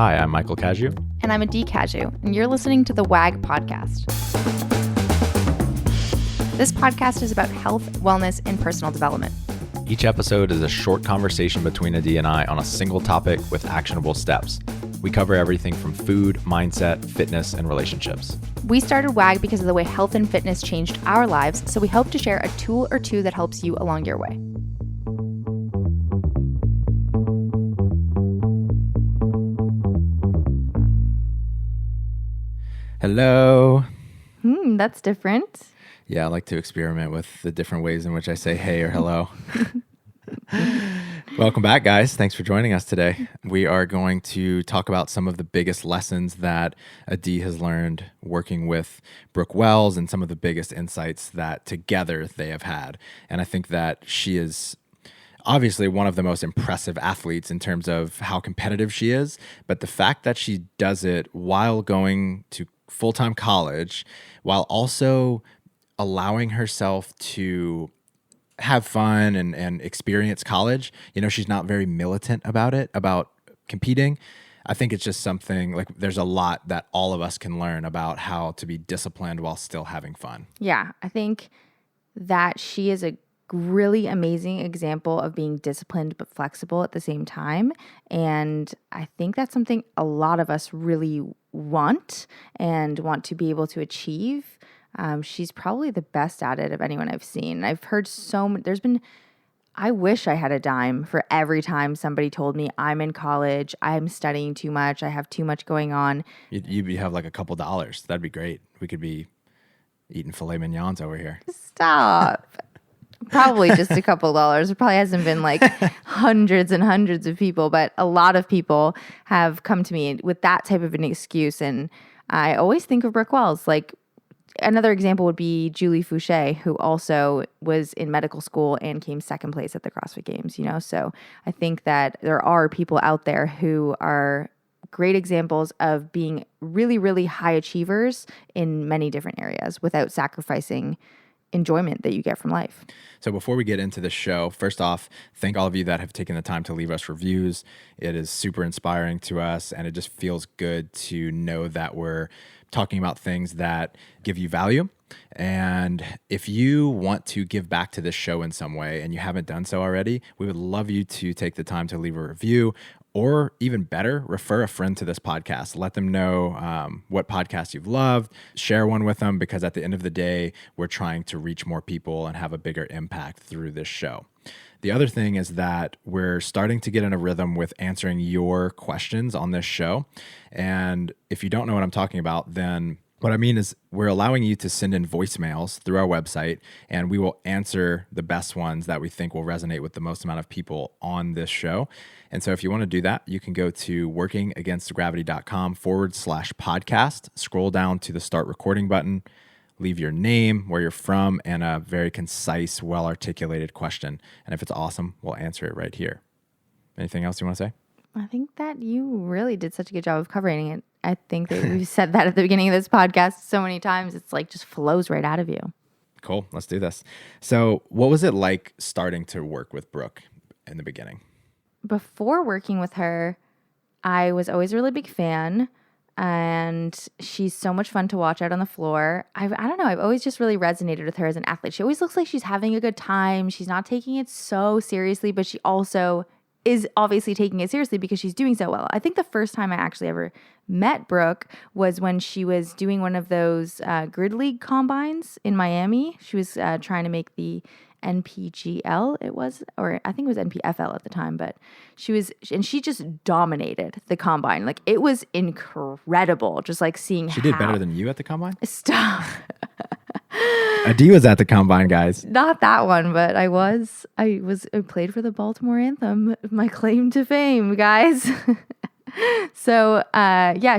Hi, I'm Michael Caju. And I'm Adee Caju, and you're listening to the WAG podcast. This podcast is about health, wellness, and personal development. Each episode is a short conversation between Adee and I on a single topic with actionable steps. We cover everything from food, mindset, fitness, and relationships. We started WAG because of the way health and fitness changed our lives, so we hope to share a tool or two that helps you along your way. Hello. That's different. Yeah, I like to experiment with the different ways in which I say hey or hello. Welcome back, guys. Thanks for joining us today. We are going to talk about some of the biggest lessons that Adee has learned working with Brooke Wells and some of the biggest insights that together they have had. And I think that she is obviously one of the most impressive athletes in terms of how competitive she is, but the fact that she does it while going to full-time college, while also allowing herself to have fun and experience college. You know, she's not very militant about it, about competing. I think it's just something like there's a lot that all of us can learn about how to be disciplined while still having fun. Yeah, I think that she is a really amazing example of being disciplined but flexible at the same time. And I think that's something a lot of us really want to be able to achieve. She's probably the best at it of anyone I've seen. I've heard I wish I had a dime for every time somebody told me I'm in college, I'm studying too much, I have too much going on. You have like a couple dollars. That'd be great. We could be eating filet mignons over here. Stop. Probably just a couple dollars. It probably hasn't been like hundreds and hundreds of people, but a lot of people have come to me with that type of an excuse. And I always think of Brooke Wells. Like, another example would be Julie Fouché, who also was in medical school and came second place at the CrossFit Games, you know? So I think that there are people out there who are great examples of being really, really high achievers in many different areas without sacrificing enjoyment that you get from life. So before we get into the show, first off, thank all of you that have taken the time to leave us reviews. It is super inspiring to us, and it just feels good to know that we're talking about things that give you value. And if you want to give back to this show in some way and you haven't done so already, we would love you to take the time to leave a review, or even better, refer a friend to this podcast. Let them know what podcast you've loved. Share one with them, because at the end of the day, we're trying to reach more people and have a bigger impact through this show. The other thing is that we're starting to get in a rhythm with answering your questions on this show. And if you don't know what I'm talking about, then what I mean is we're allowing you to send in voicemails through our website, and we will answer the best ones that we think will resonate with the most amount of people on this show. And so if you want to do that, you can go to workingagainstgravity.com/podcast, scroll down to the start recording button, leave your name, where you're from, and a very concise, well-articulated question. And if it's awesome, we'll answer it right here. Anything else you want to say? I think that you really did such a good job of covering it. I think that we've said that at the beginning of this podcast so many times. It's like just flows right out of you. Cool. Let's do this. So what was it like starting to work with Brooke in the beginning? Before working with her, I was always a really big fan, and she's so much fun to watch out on the floor. I don't know. I've always just really resonated with her as an athlete. She always looks like she's having a good time. She's not taking it so seriously, but she also is obviously taking it seriously because she's doing so well. I think the first time I actually ever met Brooke was when she was doing one of those grid league combines in Miami. She was trying to make the NPGL, or I think it was NPFL at the time, but she just dominated the combine. Like, it was incredible, just like seeing She did better than you at the combine? Stop. Adee was at the combine, guys. Not that one, but I played for the Baltimore Anthem, my claim to fame, guys. So,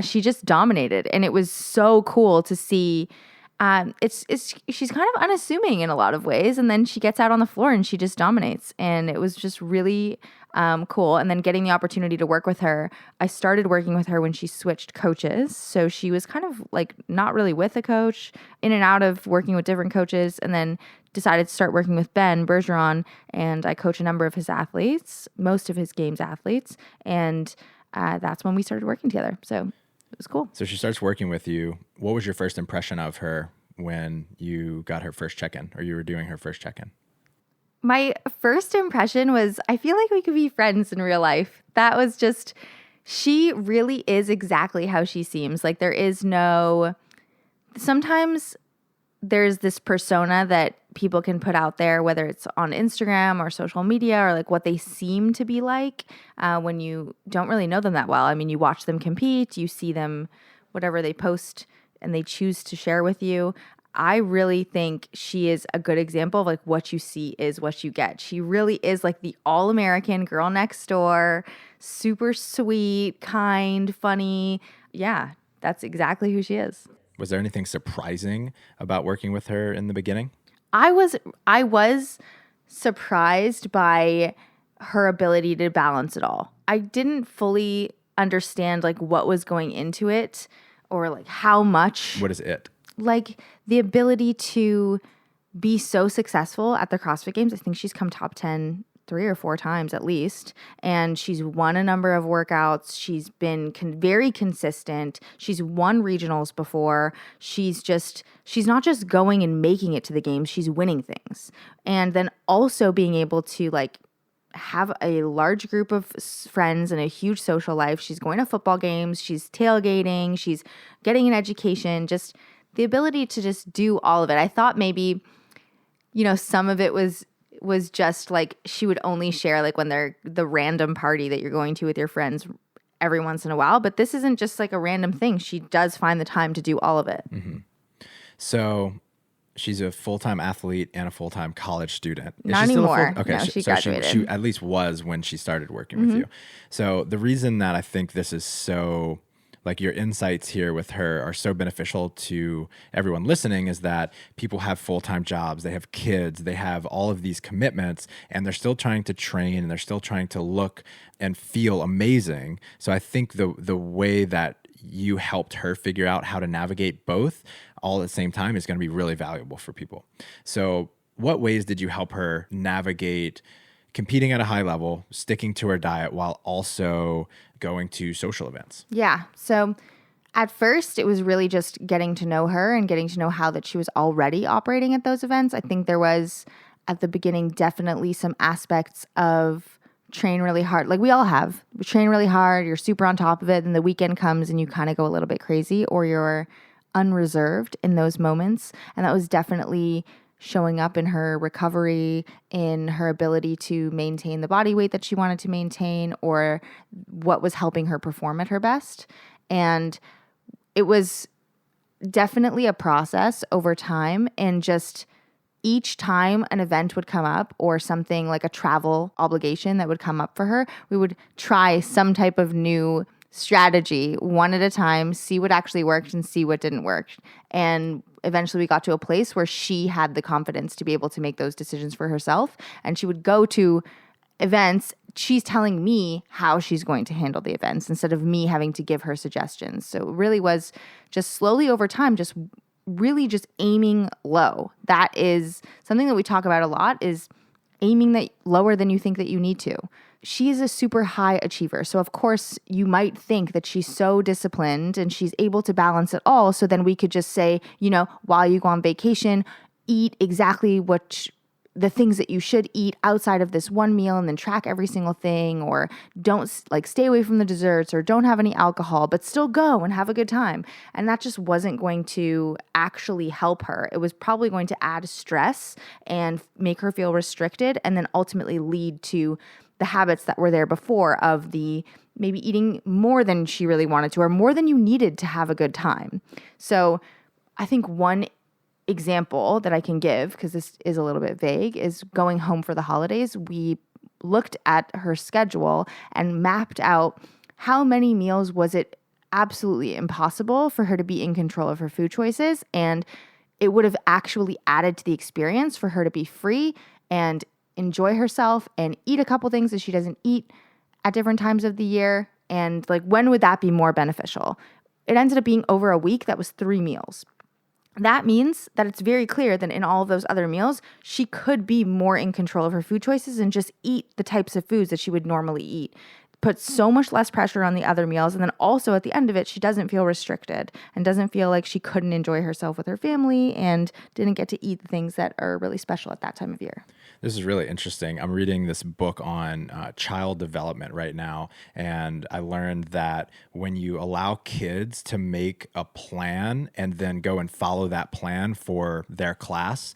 she just dominated, and it was so cool to see. She's kind of unassuming in a lot of ways, and then she gets out on the floor and she just dominates, and it was just really cool. And then getting the opportunity to work with her, I started working with her when she switched coaches, so she was kind of like not really with a coach, in and out of working with different coaches, and then decided to start working with Ben Bergeron, and I coach a number of his athletes, most of his games athletes, and that's when we started working together. So it was cool. So she starts working with you. What was your first impression of her when you got her first check-in, or you were doing her first check-in? My first impression was, I feel like we could be friends in real life. That was just, she really is exactly how she seems. Like, there is no, sometimes there's this persona that people can put out there, whether it's on Instagram or social media, or like what they seem to be like when you don't really know them that well. I mean, you watch them compete, you see them, whatever they post, and they choose to share with you. I really think she is a good example of like what you see is what you get. She really is like the all-American girl next door, super sweet, kind, funny. Yeah, that's exactly who she is. Was there anything surprising about working with her in the beginning? I was surprised by her ability to balance it all. I didn't fully understand like what was going into it or like how much. What is it? Like the ability to be so successful at the CrossFit Games. I think she's come top 10 3 or 4 times at least, and she's won a number of workouts. She's been very consistent. She's won regionals before. She's not just going and making it to the games, she's winning things. And then also being able to like have a large group of friends and a huge social life. She's going to football games, she's tailgating, she's getting an education, just the ability to just do all of it. I thought maybe, some of it was just like she would only share like when they're the random party that you're going to with your friends every once in a while. But this isn't just like a random thing. She does find the time to do all of it. Mm-hmm. So she's a full-time athlete and a full-time college student. Not anymore. Okay, no, she graduated. She at least was when she started working with you. So the reason that I think this is so, like your insights here with her are so beneficial to everyone listening is that people have full-time jobs, they have kids, they have all of these commitments, and they're still trying to train and they're still trying to look and feel amazing. So I think the way that you helped her figure out how to navigate both all at the same time is going to be really valuable for people. So what ways did you help her navigate competing at a high level, sticking to her diet while also going to social events? Yeah. So at first, it was really just getting to know her and getting to know how that she was already operating at those events. I think there was, at the beginning, definitely some aspects of train really hard. Like we all have. We train really hard, you're super on top of it, and the weekend comes and you kind of go a little bit crazy or you're unreserved in those moments. And that was definitely showing up in her recovery, in her ability to maintain the body weight that she wanted to maintain, or what was helping her perform at her best. And it was definitely a process over time, and just each time an event would come up or something like a travel obligation that would come up for her, we would try some type of new strategy one at a time, see what actually worked and see what didn't work. And eventually we got to a place where she had the confidence to be able to make those decisions for herself. And she would go to events, she's telling me how she's going to handle the events instead of me having to give her suggestions. So it really was just slowly over time, just really just aiming low. That is something that we talk about a lot, is aiming that lower than you think that you need to. She is a super high achiever. So of course you might think that she's so disciplined and she's able to balance it all. So then we could just say, while you go on vacation, eat exactly the things that you should eat outside of this one meal, and then track every single thing, or don't stay away from the desserts, or don't have any alcohol, but still go and have a good time. And that just wasn't going to actually help her. It was probably going to add stress and make her feel restricted, and then ultimately lead to the habits that were there before of the maybe eating more than she really wanted to, or more than you needed to have a good time. So I think one example that I can give, because this is a little bit vague, is going home for the holidays. We looked at her schedule and mapped out how many meals was it absolutely impossible for her to be in control of her food choices, and it would have actually added to the experience for her to be free and enjoy herself and eat a couple things that she doesn't eat at different times of the year. And when would that be more beneficial? It ended up being over a week. That was 3 meals. That means that it's very clear that in all of those other meals, she could be more in control of her food choices and just eat the types of foods that she would normally eat. puts so much less pressure on the other meals. And then also at the end of it, she doesn't feel restricted and doesn't feel like she couldn't enjoy herself with her family and didn't get to eat the things that are really special at that time of year. This is really interesting. I'm reading this book on child development right now, and I learned that when you allow kids to make a plan and then go and follow that plan for their class,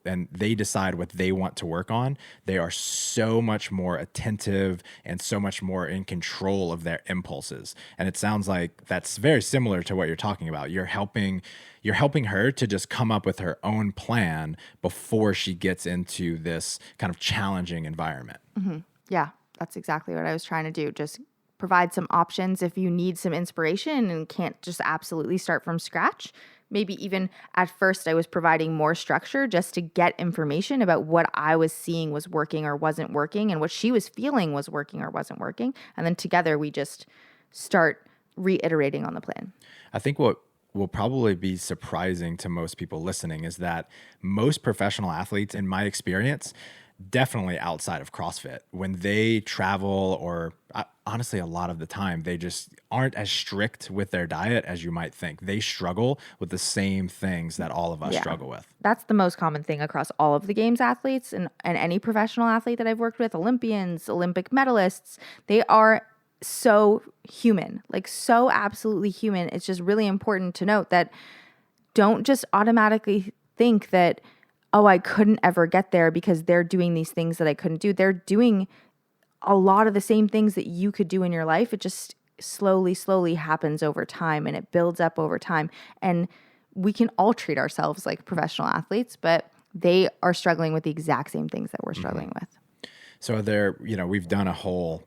and they decide what they want to work on, they are so much more attentive and so much more in control of their impulses. And it sounds like that's very similar to what you're talking about. You're helping her to just come up with her own plan before she gets into this kind of challenging environment. Mm-hmm. Yeah, that's exactly what I was trying to do. Just provide some options if you need some inspiration and can't just absolutely start from scratch. Maybe even at first I was providing more structure just to get information about what I was seeing was working or wasn't working and what she was feeling was working or wasn't working. And then together we just start reiterating on the plan. I think what will probably be surprising to most people listening is that most professional athletes, in my experience, definitely outside of CrossFit, when they travel or honestly, a lot of the time, they just aren't as strict with their diet as you might think. They struggle with the same things that all of us struggle with. That's the most common thing across all of the games athletes and any professional athlete that I've worked with, Olympians, Olympic medalists, they are so human, like so absolutely human. It's just really important to note that don't just automatically think that, oh, I couldn't ever get there because they're doing these things that I couldn't do. They're doing a lot of the same things that you could do in your life. It just slowly happens over time and it builds up over time. And we can all treat ourselves like professional athletes, but they are struggling with the exact same things that we're struggling with. So we've done a whole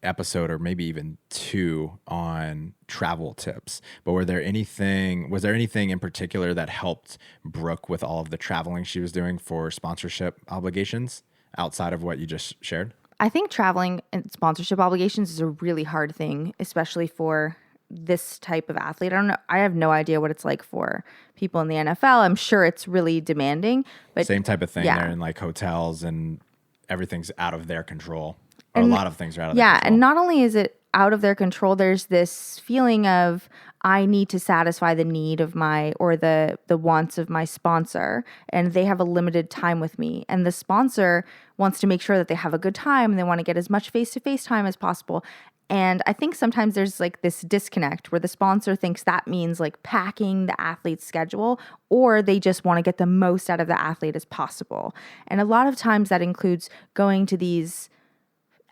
episode or maybe even two on travel tips, but was there anything in particular that helped Brooke with all of the traveling she was doing for sponsorship obligations outside of what you just shared? I think traveling and sponsorship obligations is a really hard thing, especially for this type of athlete. I don't know. I have no idea what it's like for people in the NFL. I'm sure it's really demanding, but same type of thing. They're in like hotels and everything's out of their control. Or a lot of things are out of their control. Yeah, and not only is it out of their control, there's this feeling of I need to satisfy the need of the wants of my sponsor, and they have a limited time with me. And the sponsor wants to make sure that they have a good time and they want to get as much face-to-face time as possible. And I think sometimes there's like this disconnect where the sponsor thinks that means like packing the athlete's schedule, or they just want to get the most out of the athlete as possible. And a lot of times that includes going to these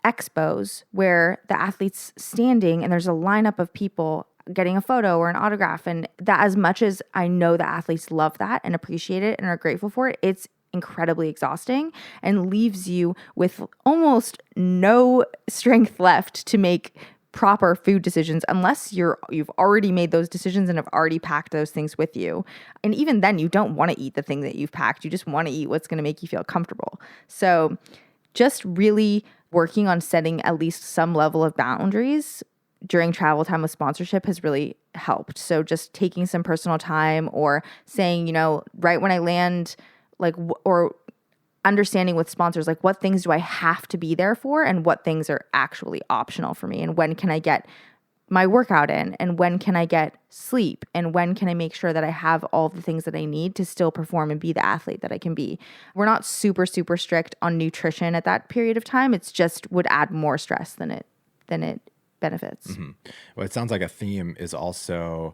expos where the athlete's standing and there's a lineup of people getting a photo or an autograph. And that, as much as I know the athletes love that and appreciate it and are grateful for it, it's incredibly exhausting and leaves you with almost no strength left to make proper food decisions unless you've already made those decisions and have already packed those things with you. And even then, you don't want to eat the thing that you've packed. You just want to eat what's going to make you feel comfortable. So just really working on setting at least some level of boundaries during travel time with sponsorship has really helped. So just taking some personal time or saying, right when I land, or understanding with sponsors, like what things do I have to be there for and what things are actually optional for me, and when can I get my workout in, and when can I get sleep, and when can I make sure that I have all the things that I need to still perform and be the athlete that I can be. We're not super strict on nutrition at that period of time. It's just would add more stress than it benefits. Mm-hmm. Well, it sounds like a theme is also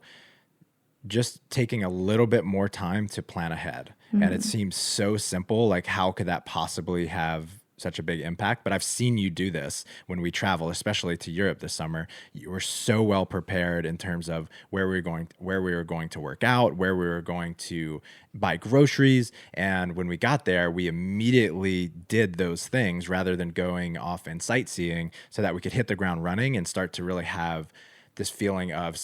just taking a little bit more time to plan ahead. Mm-hmm. And it seems so simple. Like, how could that possibly have such a big impact? But I've seen you do this when we travel, especially to Europe this summer. You were so well prepared in terms of where we were going to work out, where we were going to buy groceries. And when we got there, we immediately did those things rather than going off and sightseeing, so that we could hit the ground running and start to really have this feeling of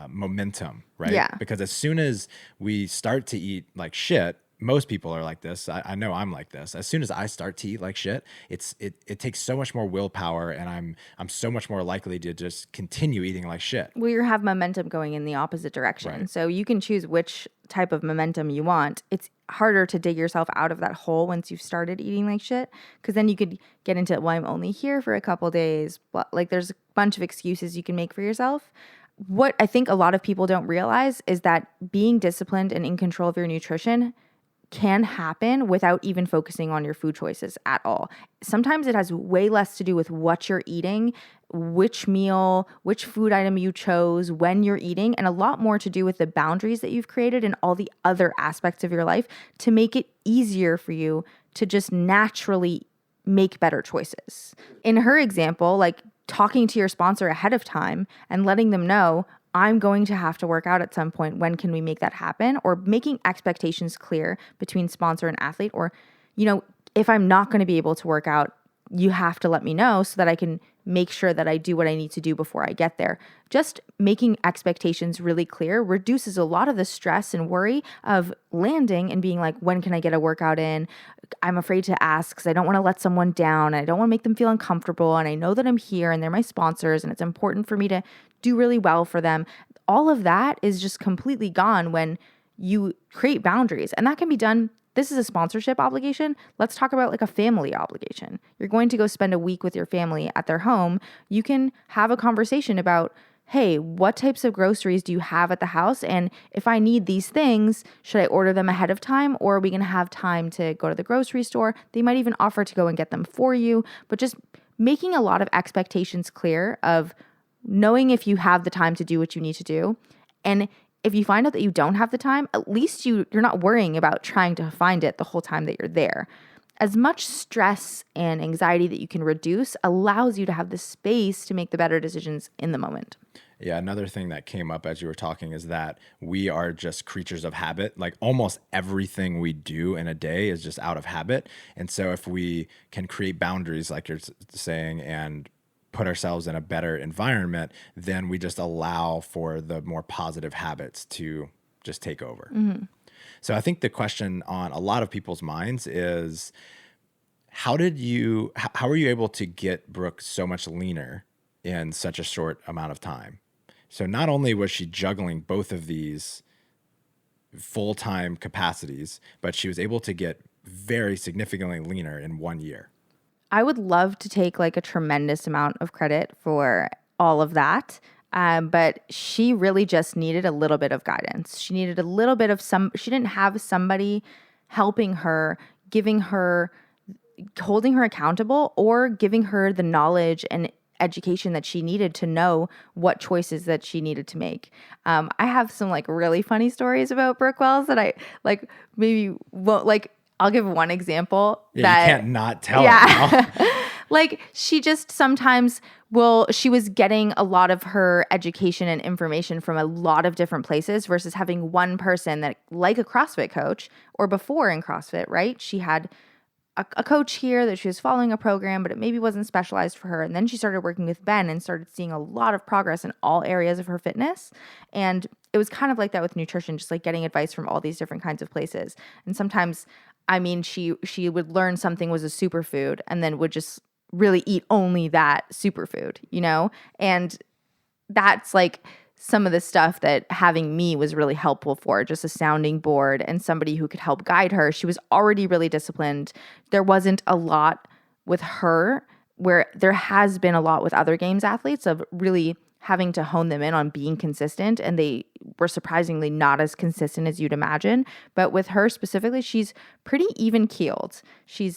momentum, right? Yeah. Because as soon as we start to eat like shit, most people are like this. I know I'm like this. As soon as I start to eat like shit, it takes so much more willpower, and I'm so much more likely to just continue eating like shit. Well, you have momentum going in the opposite direction. Right. So you can choose which type of momentum you want. It's harder to dig yourself out of that hole once you've started eating like shit, because then you could get into, well, I'm only here for a couple days. Like there's a bunch of excuses you can make for yourself. What I think a lot of people don't realize is that being disciplined and in control of your nutrition can happen without even focusing on your food choices at all. Sometimes it has way less to do with what you're eating, which meal, which food item you chose, when you're eating, and a lot more to do with the boundaries that you've created and all the other aspects of your life to make it easier for you to just naturally make better choices. In her example, like talking to your sponsor ahead of time and letting them know, I'm going to have to work out at some point. When can we make that happen? Or making expectations clear between sponsor and athlete. Or, if I'm not going to be able to work out, you have to let me know so that I can make sure that I do what I need to do before I get there. Just making expectations really clear reduces a lot of the stress and worry of landing and being like, when can I get a workout in? I'm afraid to ask because I don't want to let someone down. I don't want to make them feel uncomfortable. And I know that I'm here and they're my sponsors and it's important for me to do really well for them. All of that is just completely gone when you create boundaries. And that can be done. This is a sponsorship obligation. Let's talk about like a family obligation. You're going to go spend a week with your family at their home. You can have a conversation about, hey, what types of groceries do you have at the house? And if I need these things, should I order them ahead of time, or are we going to have time to go to the grocery store? They might even offer to go and get them for you, but just making a lot of expectations clear of knowing if you have the time to do what you need to do. And if you find out that you don't have the time, at least you're not worrying about trying to find it the whole time that you're there. As much stress and anxiety that you can reduce allows you to have the space to make the better decisions in the moment. Yeah, another thing that came up as you were talking is that we are just creatures of habit. Like almost everything we do in a day is just out of habit. And so if we can create boundaries, like you're saying, and put ourselves in a better environment, then we just allow for the more positive habits to just take over. Mm-hmm. So I think the question on a lot of people's minds is, how were you able to get Brooke so much leaner in such a short amount of time? So not only was she juggling both of these full-time capacities, but she was able to get very significantly leaner in 1 year. I would love to take like a tremendous amount of credit for all of that. But she really just needed a little bit of guidance. She needed a little bit of she didn't have somebody helping her, holding her accountable, or giving her the knowledge and education that she needed to know what choices that she needed to make. I have some like really funny stories about Brooke Wells that I like maybe won't like. I'll give one example. Yeah, that you can't not tell it now. Like she just sometimes she was getting a lot of her education and information from a lot of different places versus having one person that, like a CrossFit coach, or before in CrossFit, right? She had a coach here that she was following a program, but it maybe wasn't specialized for her. And then she started working with Ben and started seeing a lot of progress in all areas of her fitness. And it was kind of like that with nutrition, just like getting advice from all these different kinds of places. And sometimes, she would learn something was a superfood and then would just really eat only that superfood, And that's like some of the stuff that having me was really helpful for, just a sounding board and somebody who could help guide her. She was already really disciplined. There wasn't a lot with her where there has been a lot with other games athletes of really having to hone them in on being consistent, and they were surprisingly not as consistent as you'd imagine. But with her specifically, she's pretty even-keeled. She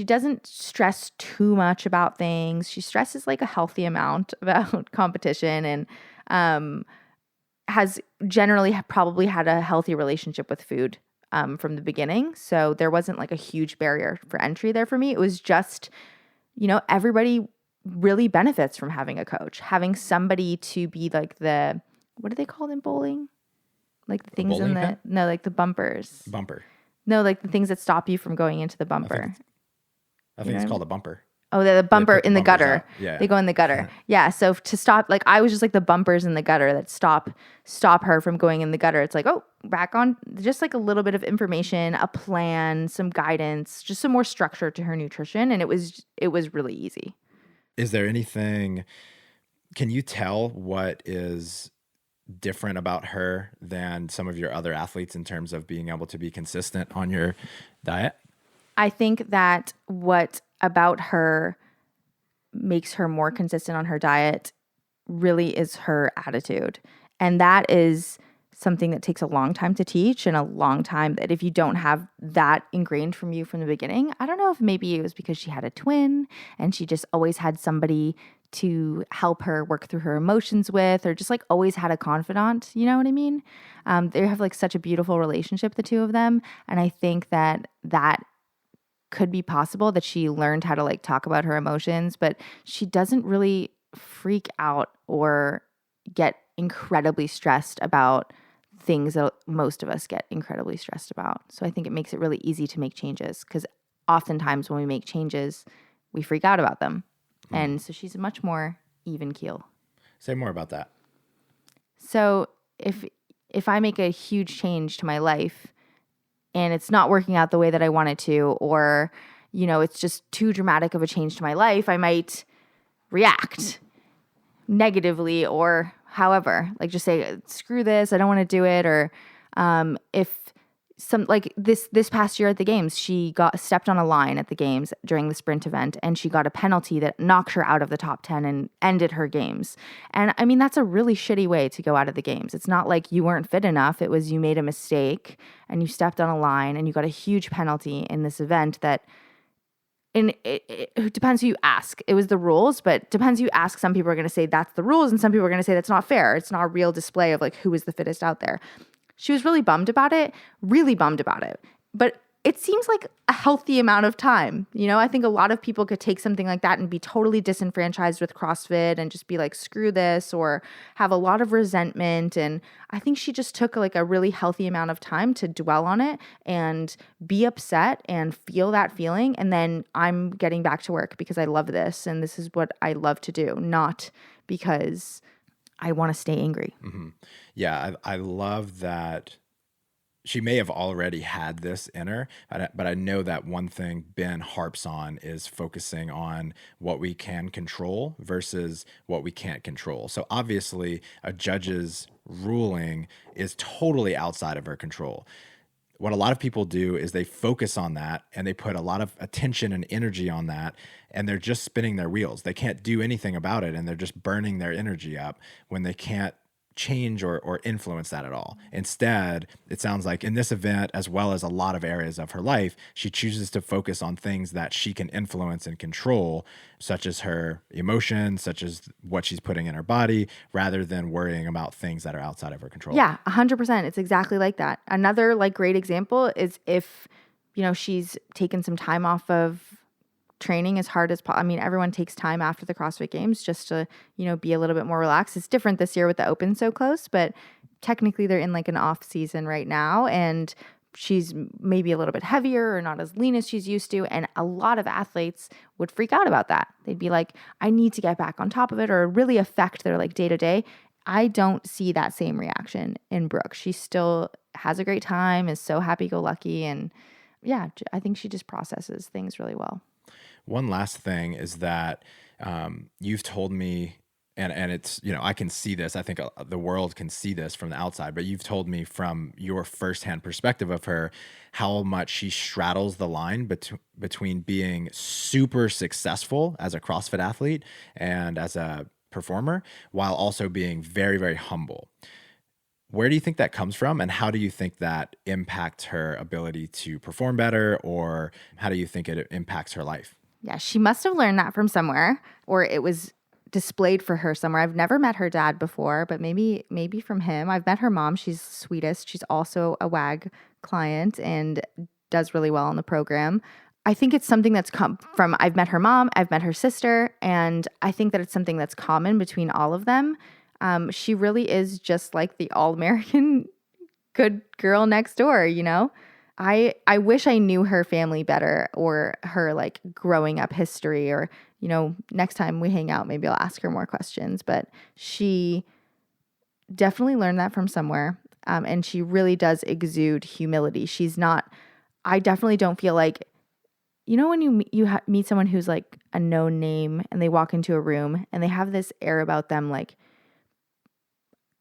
doesn't stress too much about things. She stresses like a healthy amount about competition, and has generally probably had a healthy relationship with food from the beginning. So there wasn't like a huge barrier for entry there for me. It was just, everybody really benefits from having a coach, having somebody to be like what are they called in bowling? Like the things in the, no, like the bumpers. Bumper. No, like the things that stop you from going into the bumper. I think it's called a bumper. Oh, the bumper put the in the bumpers gutter. out. Yeah. They go in the gutter. Yeah. So to stop, like I was just like the bumpers in the gutter that stop her from going in the gutter. It's like, oh, back on, just like a little bit of information, a plan, some guidance, just some more structure to her nutrition. And it was really easy. Is there anything, can you tell what is different about her than some of your other athletes in terms of being able to be consistent on your diet? I think that what about her makes her more consistent on her diet really is her attitude. And that is something that takes a long time to teach and a long time that if you don't have that ingrained from you from the beginning, I don't know if maybe it was because she had a twin and she just always had somebody to help her work through her emotions with, or just like always had a confidant, you know what I mean? They have like such a beautiful relationship, the two of them. And I think that could be possible that she learned how to like talk about her emotions, but she doesn't really freak out or get incredibly stressed about things that most of us get incredibly stressed about. So I think it makes it really easy to make changes because oftentimes when we make changes, we freak out about them. And so she's a much more even keel. Say more about that. So if I make a huge change to my life and it's not working out the way that I want it to, or, you know, it's just too dramatic of a change to my life, I might react negatively or however, like just say, screw this, I don't want to do it. Or if some, like this past year at the games, she got stepped on a line at the games during the sprint event and she got a penalty that knocked her out of the top 10 and ended her games. And I mean, that's a really shitty way to go out of the games. It's not like you weren't fit enough. It was you made a mistake and you stepped on a line and you got a huge penalty in this event that, and it depends who you ask. It was the rules, but depends who you ask. Some people are going to say that's the rules and some people are going to say that's not fair. It's not a real display of like who is the fittest out there. She was really bummed about it. But it seems like a healthy amount of time. You know, I think a lot of people could take something like that and be totally disenfranchised with CrossFit and just be like, screw this, or have a lot of resentment. And I think she just took like a really healthy amount of time to dwell on it and be upset and feel that feeling. And then I'm getting back to work because I love this and this is what I love to do, not because I want to stay angry. Mm-hmm. Yeah, I love that she may have already had this in her, but I know that one thing Ben harps on is focusing on what we can control versus what we can't control. So obviously, a judge's ruling is totally outside of her control. What a lot of people do is they focus on that and they put a lot of attention and energy on that, and they're just spinning their wheels. They can't do anything about it, and they're just burning their energy up when they can't change or influence that at all. Instead, it sounds like in this event, as well as a lot of areas of her life, she chooses to focus on things that she can influence and control, such as her emotions, such as what she's putting in her body, rather than worrying about things that are outside of her control. Yeah, 100%. It's exactly like that. Another like great example is if, you know, she's taken some time off of training as hard as I mean, everyone takes time after the CrossFit Games just to, you know, be a little bit more relaxed. It's different this year with the Open so close, but technically they're in like an off season right now, and she's maybe a little bit heavier or not as lean as she's used to. And a lot of athletes would freak out about that. They'd be like, I need to get back on top of it, or really affect their like day to day. I don't see that same reaction in Brooke. She still has a great time, is so happy-go-lucky, and yeah, I think she just processes things really well. One last thing is that you've told me, and it's, you know, I can see this. I think the world can see this from the outside, but you've told me from your firsthand perspective of her, how much she straddles the line between being super successful as a CrossFit athlete and as a performer, while also being very, very humble. Where do you think that comes from, and how do you think that impacts her ability to perform better, or how do you think it impacts her life? Yeah, she must have learned that from somewhere, or it was displayed for her somewhere. I've never met her dad before, but maybe from him. I've met her mom. She's the sweetest. She's also a WAG client and does really well in the program. I think it's something that's come from, I've met her mom, I've met her sister, and I think that it's something that's common between all of them. She really is just like the all-American good girl next door, you know? I wish I knew her family better, or her like growing up history, or, you know, next time we hang out, maybe I'll ask her more questions. But she definitely learned that from somewhere. And she really does exude humility. She's not, I definitely don't feel like, you know, when you meet someone who's like a known name and they walk into a room and they have this air about them, like,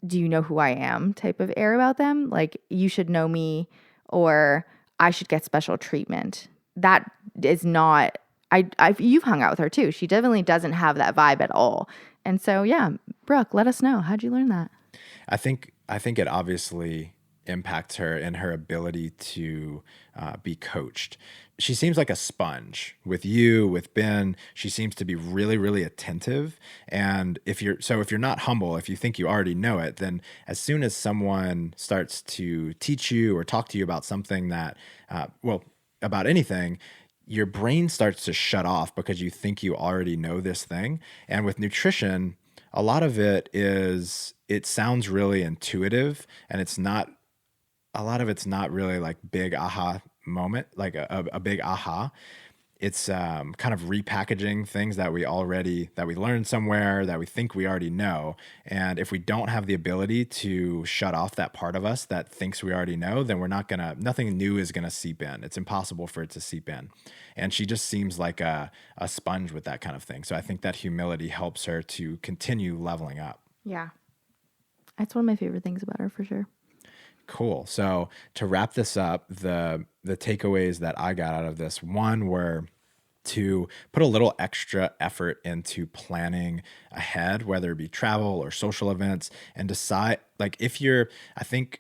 do you know who I am type of air about them? Like, you should know me, or I should get special treatment. That is not, you've hung out with her too. She definitely doesn't have that vibe at all. And so, yeah, Brooke, let us know. How'd you learn that? I think it obviously impacts her in her ability to be coached. She seems like a sponge with you, with Ben. She seems to be really, really attentive. And if you're not humble, if you think you already know it, then as soon as someone starts to teach you or talk to you about something that, about anything, your brain starts to shut off because you think you already know this thing. And with nutrition, a lot of it sounds really intuitive, and a lot of it's not really like big aha moment, like a big aha. It's kind of repackaging things that we learned somewhere that we think we already know. And if we don't have the ability to shut off that part of us that thinks we already know, then nothing new is gonna seep in. It's impossible for it to seep in. And she just seems like a sponge with that kind of thing. So I think that humility helps her to continue leveling up. Yeah. That's one of my favorite things about her, for sure. Cool. So to wrap this up, the takeaways that I got out of this, one were to put a little extra effort into planning ahead, whether it be travel or social events, and decide, like, I think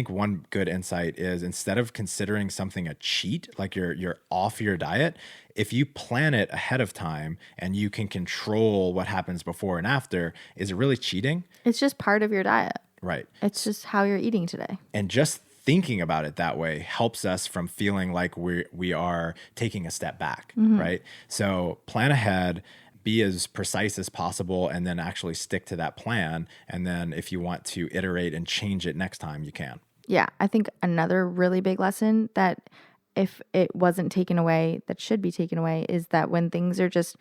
one good insight is, instead of considering something a cheat, like you're off your diet, if you plan it ahead of time and you can control what happens before and after, is it really cheating? It's just part of your diet. Right. It's just how you're eating today. And just thinking about it that way helps us from feeling like we are taking a step back, right? So plan ahead, be as precise as possible, and then actually stick to that plan. And then if you want to iterate and change it next time, you can. Yeah. I think another really big lesson that, if it wasn't taken away, that should be taken away, is that when things are just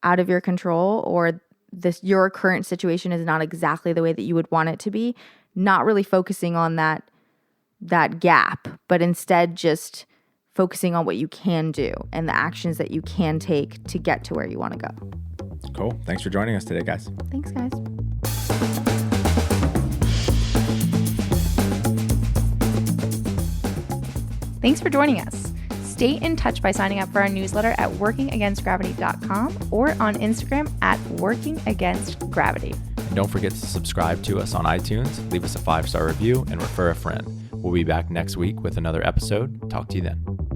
out of your control, or your current situation is not exactly the way that you would want it to be, not really focusing on that gap, but instead just focusing on what you can do and the actions that you can take to get to where you want to go. Cool. Thanks for joining us today, guys. Thanks, guys. Thanks for joining us. Stay in touch by signing up for our newsletter at workingagainstgravity.com or on Instagram at workingagainstgravity. And don't forget to subscribe to us on iTunes, leave us a 5-star review, and refer a friend. We'll be back next week with another episode. Talk to you then.